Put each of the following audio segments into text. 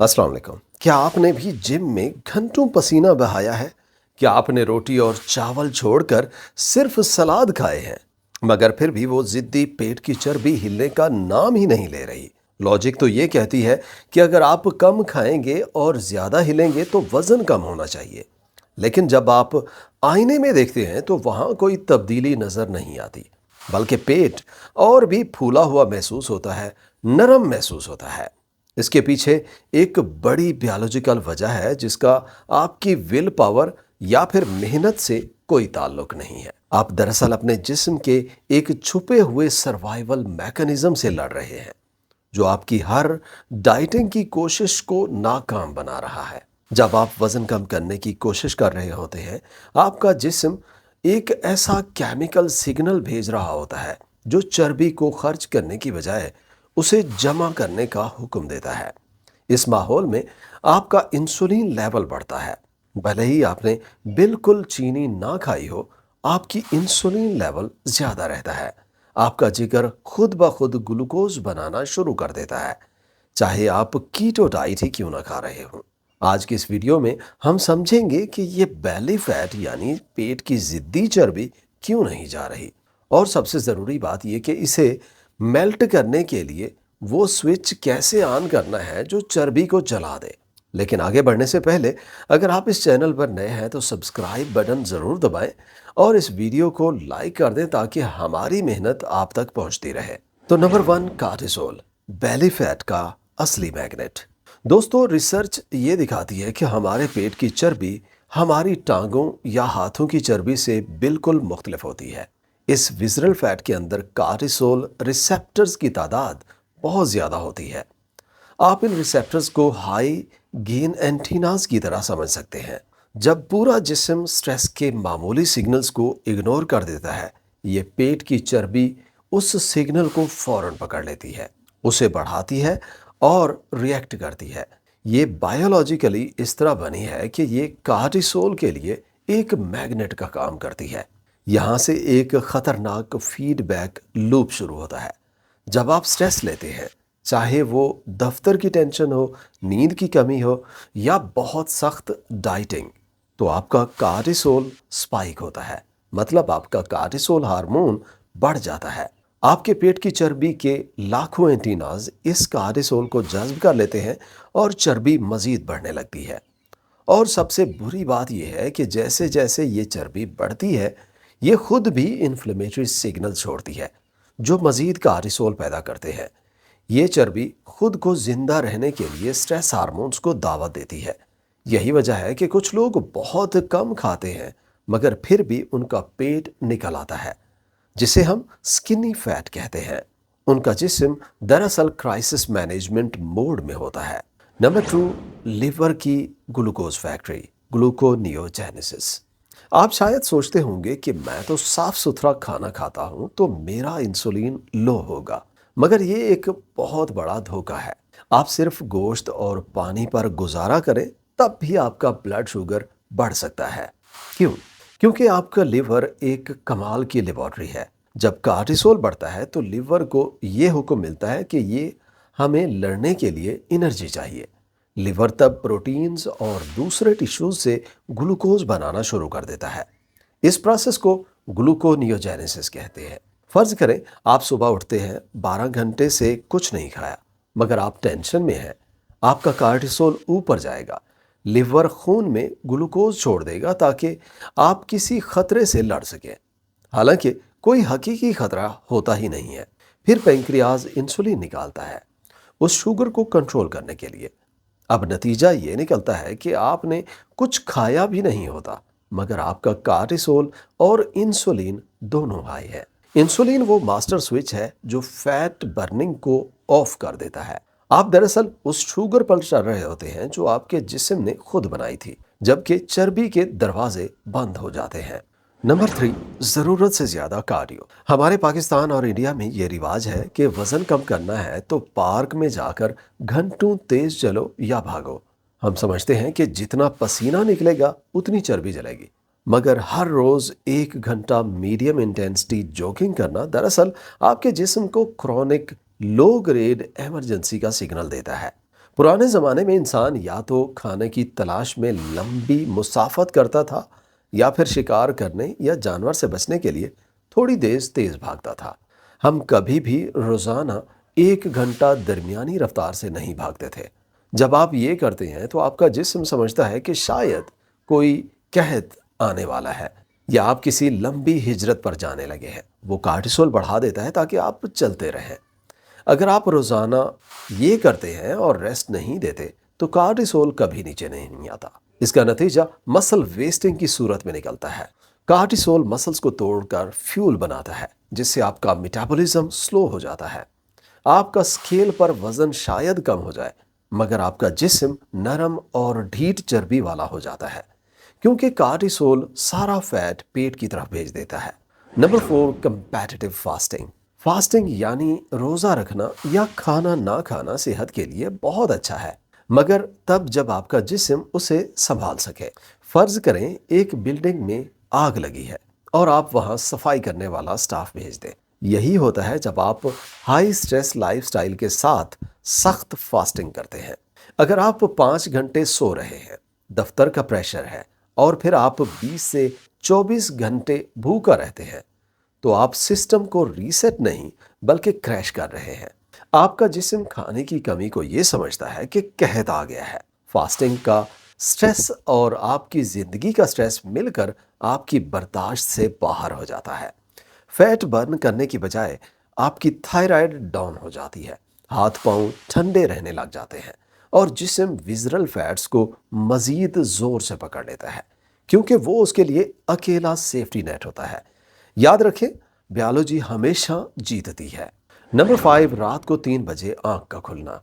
अस्सलाम वालेकुम। क्या आपने भी जिम में घंटों पसीना बहाया है? क्या आपने रोटी और चावल छोड़कर सिर्फ सलाद खाए हैं, मगर फिर भी वो जिद्दी पेट की चर्बी हिलने का नाम ही नहीं ले रही? लॉजिक तो ये कहती है कि अगर आप कम खाएंगे और ज़्यादा हिलेंगे तो वज़न कम होना चाहिए। लेकिन जब आप आईने में देखते हैं तो वहाँ कोई तब्दीली नज़र नहीं आती, बल्कि पेट और भी फूला हुआ महसूस होता है, नरम महसूस होता है। इसके पीछे एक बड़ी बायोलॉजिकल वजह है जिसका आपकी विल पावर या फिर मेहनत से कोई ताल्लुक नहीं है। आप दरअसल अपने जिस्म के एक छुपे हुए सर्वाइवल मैकेनिज्म से लड़ रहे हैं, जो आपकी हर डाइटिंग की कोशिश को नाकाम बना रहा है। जब आप वजन कम करने की कोशिश कर रहे होते हैं, आपका जिस्म एक ऐसा केमिकल सिग्नल भेज रहा होता है जो चर्बी को खर्च करने की बजाय उसे जमा करने का हुक्म देता है। इस माहौल में आपका इंसुलिन लेवल बढ़ता है। भले ही आपने बिल्कुल चीनी ना खाई हो, आपकी इंसुलिन लेवल ज़्यादा रहता है। आपका जिगर खुद ब खुद ग्लूकोज बनाना शुरू कर देता है, चाहे आप कीटो डाइट ही क्यों ना खा रहे हों। आज की इस वीडियो में हम समझेंगे कि ये बेली फैट यानी पेट की ज़िद्दी चर्बी क्यों नहीं जा रही, और सबसे ज़रूरी बात यह कि इसे मेल्ट करने के लिए वो स्विच कैसे ऑन करना है जो चर्बी को जला दे। लेकिन आगे बढ़ने से पहले अगर आप इस चैनल पर नए हैं तो सब्सक्राइब बटन ज़रूर दबाएं और इस वीडियो को लाइक कर दें ताकि हमारी मेहनत आप तक पहुंचती रहे। तो नंबर 1, कार्टिसोल, बेली फैट का असली मैग्नेट। दोस्तों, रिसर्च ये दिखाती है कि हमारे पेट की चर्बी हमारी टांगों या हाथों की चर्बी से बिल्कुल मुख्तलिफ होती है। इस विज़रल फैट के अंदर कार्टिसोल रिसेप्टर्स की तादाद बहुत ज़्यादा होती है। आप इन रिसेप्टर्स को हाई गेन एंटीनास की तरह समझ सकते हैं। जब पूरा जिस्म स्ट्रेस के मामूली सिग्नल्स को इग्नोर कर देता है, ये पेट की चर्बी उस सिग्नल को फौरन पकड़ लेती है, उसे बढ़ाती है और रिएक्ट करती है। ये बायोलॉजिकली इस तरह बनी है कि ये कार्टिसोल के लिए एक मैग्नेट का काम करती है। यहाँ से एक खतरनाक फीडबैक लूप शुरू होता है। जब आप स्ट्रेस लेते हैं, चाहे वो दफ्तर की टेंशन हो, नींद की कमी हो या बहुत सख्त डाइटिंग, तो आपका कार्टिसोल स्पाइक होता है। मतलब आपका कार्टिसोल हार्मोन बढ़ जाता है। आपके पेट की चर्बी के लाखों एंटीनाज इस कार्टिसोल को जज्ब कर लेते हैं और चर्बी मजीद बढ़ने लगती है। और सबसे बुरी बात यह है कि जैसे जैसे ये चर्बी बढ़ती है, ये खुद भी इन्फ्लेमेटरी सिग्नल छोड़ती है जो मजीद कार्टिसोल पैदा करते हैं। ये चर्बी खुद को जिंदा रहने के लिए स्ट्रेस हार्मोन्स को दावत देती है। यही वजह है कि कुछ लोग बहुत कम खाते हैं मगर फिर भी उनका पेट निकल आता है, जिसे हम स्किनी फैट कहते हैं। उनका जिस्म दरअसल क्राइसिस मैनेजमेंट मोड में होता है। नंबर 2, लिवर की ग्लूकोज फैक्ट्री, ग्लूकोनियोजेनेसिस। आप शायद सोचते होंगे कि मैं तो साफ सुथरा खाना खाता हूं तो मेरा इंसुलिन लो होगा, मगर ये एक बहुत बड़ा धोखा है। आप सिर्फ गोश्त और पानी पर गुजारा करें तब भी आपका ब्लड शुगर बढ़ सकता है। क्यों? क्योंकि आपका लिवर एक कमाल की लेबॉर्ट्री है। जब कार्टिसोल बढ़ता है तो लिवर को ये हुक्म मिलता है कि ये हमें लड़ने के लिए एनर्जी चाहिए। लिवर तब प्रोटीन्स और दूसरे टिश्यूज से ग्लूकोज बनाना शुरू कर देता है। इस प्रोसेस को ग्लूकोनियोजेनेसिस कहते हैं। फर्ज करें आप सुबह उठते हैं, 12 घंटे से कुछ नहीं खाया, मगर आप टेंशन में हैं। आपका कार्टिसोल ऊपर जाएगा, लिवर खून में ग्लूकोज छोड़ देगा ताकि आप किसी खतरे से लड़ सकें। हालांकि कोई हकीकी खतरा होता ही नहीं है। फिर पेंक्रियाज इंसुलिन निकालता है उस शुगर को कंट्रोल करने के लिए। अब नतीजा ये निकलता है कि आपने कुछ खाया भी नहीं होता, मगर आपका कार्टिसोल और इंसुलिन दोनों हाई है। इंसुलिन वो मास्टर स्विच है जो फैट बर्निंग को ऑफ कर देता है। आप दरअसल उस शुगर पर चल रहे होते हैं जो आपके जिस्म ने खुद बनाई थी, जबकि चर्बी के दरवाजे बंद हो जाते हैं। नंबर 3, ज़रूरत से ज़्यादा कार्डियो। हमारे पाकिस्तान और इंडिया में ये रिवाज है कि वज़न कम करना है तो पार्क में जाकर घंटों तेज चलो या भागो। हम समझते हैं कि जितना पसीना निकलेगा उतनी चर्बी जलेगी, मगर हर रोज़ 1 घंटा मीडियम इंटेंसिटी जॉगिंग करना दरअसल आपके जिस्म को क्रॉनिक लो ग्रेड इमरजेंसी का सिग्नल देता है। पुराने ज़माने में इंसान या तो खाने की तलाश में लंबी मुसाफत करता था या फिर शिकार करने या जानवर से बचने के लिए थोड़ी तेज तेज भागता था। हम कभी भी रोज़ाना 1 घंटा दरमियानी रफ्तार से नहीं भागते थे। जब आप ये करते हैं तो आपका जिस्म समझता है कि शायद कोई कहत आने वाला है या आप किसी लंबी हिजरत पर जाने लगे हैं। वो कार्टिसोल बढ़ा देता है ताकि आप चलते रहें। अगर आप रोज़ाना ये करते हैं और रेस्ट नहीं देते तो कार्टिसोल कभी नीचे नहीं आता। इसका नतीजा मसल वेस्टिंग की सूरत में निकलता है। कार्टिसोल मसल्स को तोड़कर फ्यूल बनाता है जिससे आपका मेटाबॉलिज्म स्लो हो जाता है। आपका स्केल पर वजन शायद कम हो जाए मगर आपका जिस्म नरम और ढीठ चर्बी वाला हो जाता है क्योंकि कार्टिसोल सारा फैट पेट की तरफ भेज देता है। Number 4, competitive fasting. फास्टिंग यानी रोज़ा रखना या खाना ना खाना सेहत के लिए बहुत अच्छा है मगर तब जब आपका जिस्म उसे संभाल सके। फर्ज करें एक बिल्डिंग में आग लगी है और आप वहां सफाई करने वाला स्टाफ भेज दें। यही होता है जब आप हाई स्ट्रेस लाइफस्टाइल के साथ सख्त फास्टिंग करते हैं। अगर आप 5 घंटे सो रहे हैं, दफ्तर का प्रेशर है और फिर आप 20 से 24 घंटे भूखा रहते हैं तो आप सिस्टम को रीसेट नहीं बल्कि क्रैश कर रहे हैं। आपका जिस्म खाने की कमी को ये समझता है कि कहत आ गया है। फास्टिंग का स्ट्रेस और आपकी ज़िंदगी का स्ट्रेस मिलकर आपकी बर्दाश्त से बाहर हो जाता है। फैट बर्न करने की बजाय आपकी थायराइड डाउन हो जाती है, हाथ पांव ठंडे रहने लग जाते हैं और जिस्म विज़रल फैट्स को मज़ीद ज़ोर से पकड़ लेता है क्योंकि वो उसके लिए अकेला सेफ्टी नेट होता है। याद रखें, बायोलॉजी हमेशा जीतती है। नंबर 5, रात को 3 बजे आंख का खुलना।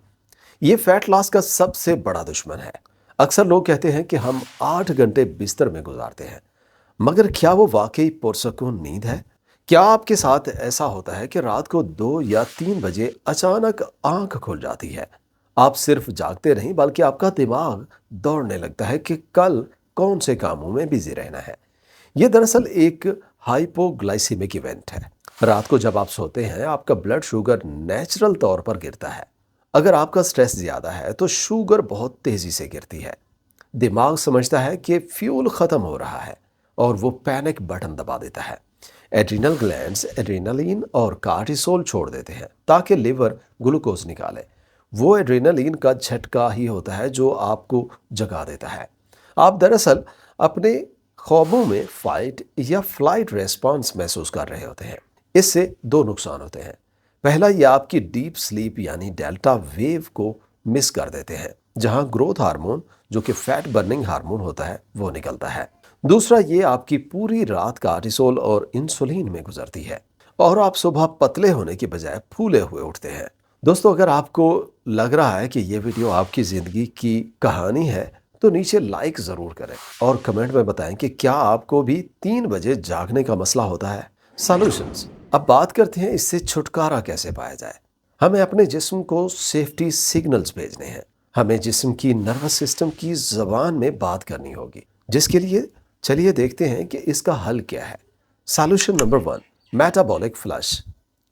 ये फैट लॉस का सबसे बड़ा दुश्मन है। अक्सर लोग कहते हैं कि हम 8 घंटे बिस्तर में गुजारते हैं मगर क्या वो वाकई पुरसकून नींद है? क्या आपके साथ ऐसा होता है कि रात को 2 या 3 बजे अचानक आंख खुल जाती है? आप सिर्फ जागते नहीं बल्कि आपका दिमाग दौड़ने लगता है कि कल कौन से कामों में बिजी रहना है। ये दरअसल एक हाइपोग्लाइसीमिक इवेंट है। रात को जब आप सोते हैं आपका ब्लड शुगर नेचुरल तौर पर गिरता है। अगर आपका स्ट्रेस ज़्यादा है तो शुगर बहुत तेज़ी से गिरती है। दिमाग समझता है कि फ्यूल ख़त्म हो रहा है और वो पैनिक बटन दबा देता है। एड्रिनल ग्लैंड्स एड्रेनालिन और कार्टिसोल छोड़ देते हैं ताकि लिवर ग्लूकोज निकाले। वो एड्रेनालिन का झटका ही होता है जो आपको जगा देता है। आप दरअसल अपने ख्वाबों में फाइट या फ्लाइट रेस्पॉन्स महसूस कर रहे होते हैं। इससे 2 नुकसान होते हैं। पहला, ये आपकी डीप स्लीप यानी डेल्टा वेव को मिस कर देते हैं जहां ग्रोथ हार्मोन जो कि फैट बर्निंग हार्मोन होता है वो निकलता है। दूसरा, ये आपकी पूरी रात कार्टिसोल और इंसुलिन में गुजरती है और आप सुबह पतले होने के बजाय फूले हुए उठते हैं। दोस्तों, अगर आपको लग रहा है कि ये वीडियो आपकी ज़िंदगी की कहानी है तो नीचे लाइक ज़रूर करें और कमेंट में बताएं कि क्या आपको भी 3 बजे जागने का मसला होता है। सॉल्यूशंस। अब बात करते हैं इससे छुटकारा कैसे पाया जाए। हमें अपने जिस्म को सेफ्टी सिग्नल्स भेजने हैं। हमें जिस्म की नर्वस सिस्टम की ज़बान में बात करनी होगी, जिसके लिए चलिए देखते हैं कि इसका हल क्या है। Solution number 1, metabolic flush.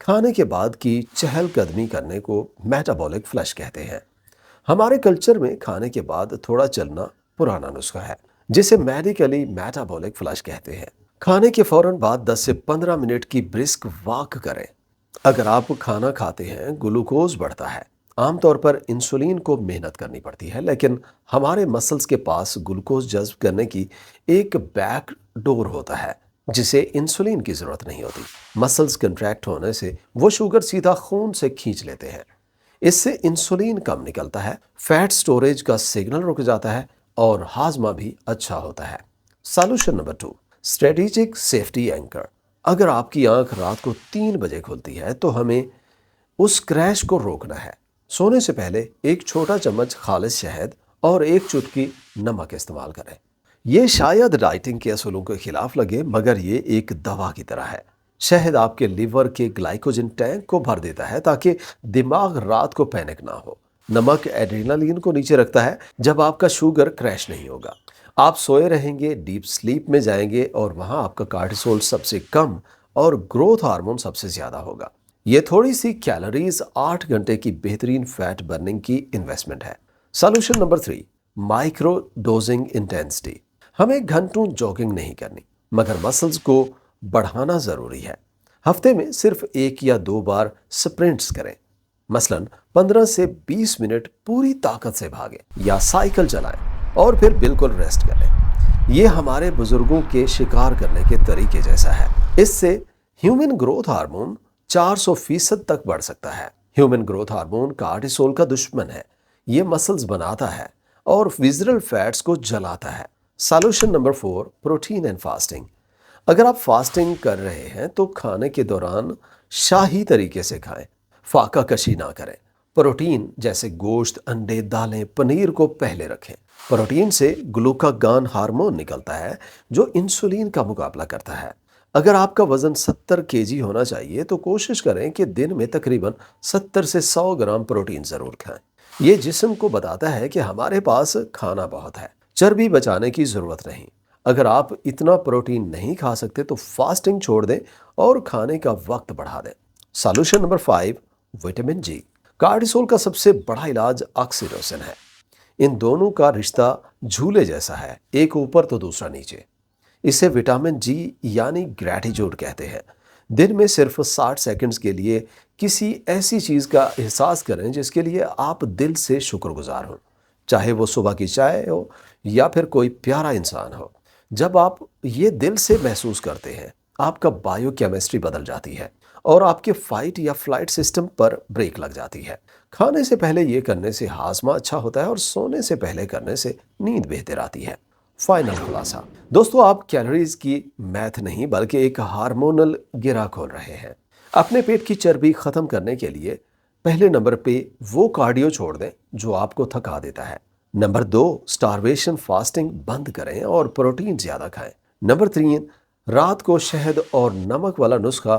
खाने के बाद की चहलकदमी करने को मेटाबॉलिक फ्लश कहते हैं। हमारे कल्चर में खाने के बाद थोड़ा चलना पुराना नुस्खा है जिसे मेडिकली मेटाबॉलिक फ्लश कहते हैं। खाने के फौरन बाद 10 से 15 मिनट की ब्रिस्क वॉक करें। अगर आप खाना खाते हैं ग्लूकोज बढ़ता है। आमतौर पर इंसुलिन को मेहनत करनी पड़ती है लेकिन हमारे मसल्स के पास ग्लूकोज जज्ब करने की एक बैक डोर होता है जिसे इंसुलिन की ज़रूरत नहीं होती। मसल्स कंट्रैक्ट होने से वो शुगर सीधा खून से खींच लेते हैं। इससे इंसुलिन कम निकलता है, फैट स्टोरेज का सिग्नल रुक जाता है और हाजमा भी अच्छा होता है। Solution number 2, strategic safety anchor. अगर आपकी आंख रात को 3 बजे खुलती है तो हमें उस क्रैश को रोकना है। सोने से पहले एक छोटा चम्मच खालिस शहद और एक चुटकी नमक इस्तेमाल करें। ये शायद डाइटिंग के असूलों के खिलाफ लगे मगर ये एक दवा की तरह है। शहद आपके लिवर के ग्लाइकोजन टैंक को भर देता है ताकि दिमाग रात को पैनिक ना हो। नमक एड्रेनालिन को नीचे रखता है जब आपका शुगर क्रैश नहीं होगा। आप सोए रहेंगे, डीप स्लीप में जाएंगे और वहां आपका कार्टिसोल सबसे कम और ग्रोथ हार्मोन सबसे ज़्यादा होगा। ये थोड़ी सी कैलोरीज 8 घंटे की बेहतरीन फैट बर्निंग की इन्वेस्टमेंट है। Solution number 3, micro dosing intensity. हमें घंटों जॉगिंग नहीं करनी, मगर मसल्स को बढ़ाना ज़रूरी है। हफ्ते में सिर्फ 1 या 2 बार स्प्रिंट्स करें। मसलन 15 से 20 मिनट पूरी ताकत से भागें या साइकिल चलाएं और फिर बिल्कुल रेस्ट करें। ये हमारे बुजुर्गों के शिकार करने के तरीके जैसा है। इससे ह्यूमन ग्रोथ हार्मोन 400% तक बढ़ सकता है। ह्यूमन ग्रोथ हार्मोन कार्टिसोल का दुश्मन है। ये मसल्स बनाता है और विजरल फैट्स को जलाता है। Solution number 4, protein and fasting. अगर आप फास्टिंग कर रहे हैं तो खाने के दौरान शाही तरीके से खाएं, फाका कशी ना करें। प्रोटीन जैसे गोश्त, अंडे, दालें, पनीर को पहले रखें। प्रोटीन से ग्लूकागॉन हार्मोन निकलता है जो इंसुलिन का मुकाबला करता है। अगर आपका वजन 70 केजी होना चाहिए तो कोशिश करें कि दिन में तकरीबन 70 से 100 ग्राम प्रोटीन ज़रूर खाएं। ये जिस्म को बताता है कि हमारे पास खाना बहुत है, चर्बी बचाने की ज़रूरत नहीं। अगर आप इतना प्रोटीन नहीं खा सकते तो फास्टिंग छोड़ दें और खाने का वक्त बढ़ा दें। सॉल्यूशन नंबर 5, विटामिन जी। कार्टिसोल का सबसे बड़ा इलाज ऑक्सीटोसिन है। इन दोनों का रिश्ता झूले जैसा है, एक ऊपर तो दूसरा नीचे। इसे विटामिन जी यानी ग्रैटिट्यूड कहते हैं। दिन में सिर्फ 60 सेकंड्स के लिए किसी ऐसी चीज़ का एहसास करें जिसके लिए आप दिल से शुक्रगुजार हों, चाहे वो सुबह की चाय हो या फिर कोई प्यारा इंसान हो। जब आप ये दिल से महसूस करते हैं, आपका बायोकेमिस्ट्री बदल जाती है और आपके फाइट या फ्लाइट सिस्टम पर ब्रेक लग जाती है। खाने से पहले ये करने से हाजमा अच्छा होता है और सोने से पहले करने से नींद बेहतर आती है। फाइनल खुलासा दोस्तों, आप कैलोरीज की मैथ नहीं बल्कि एक हार्मोनल गिरा खोल रहे हैं। अपने पेट की चर्बी खत्म करने के लिए पहले नंबर पे वो कार्डियो छोड़ दें जो आपको थका देता है। नंबर 2, स्टारवेशन फास्टिंग बंद करें और प्रोटीन ज़्यादा खाएं। नंबर 3, रात को शहद और नमक वाला नुस्खा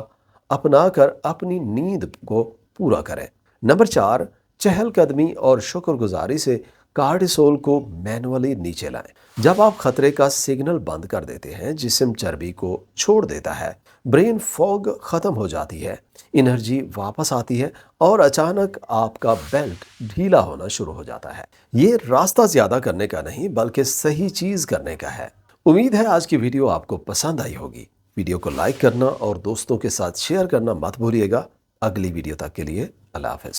अपनाकर अपनी नींद को पूरा करें। नंबर 4, चहलकदमी और शुक्रगुजारी से कार्टिसोल को मैनुअली नीचे लाएं। जब आप खतरे का सिग्नल बंद कर देते हैं, जिस्म चर्बी को छोड़ देता है, ब्रेन फॉग खत्म हो जाती है, एनर्जी वापस आती है और अचानक आपका बेल्ट ढीला होना शुरू हो जाता है। ये रास्ता ज्यादा करने का नहीं बल्कि सही चीज करने का है। उम्मीद है आज की वीडियो आपको पसंद आई होगी। वीडियो को लाइक करना और दोस्तों के साथ शेयर करना मत भूलिएगा। अगली वीडियो तक के लिए अल्लाह हाफ़िज़।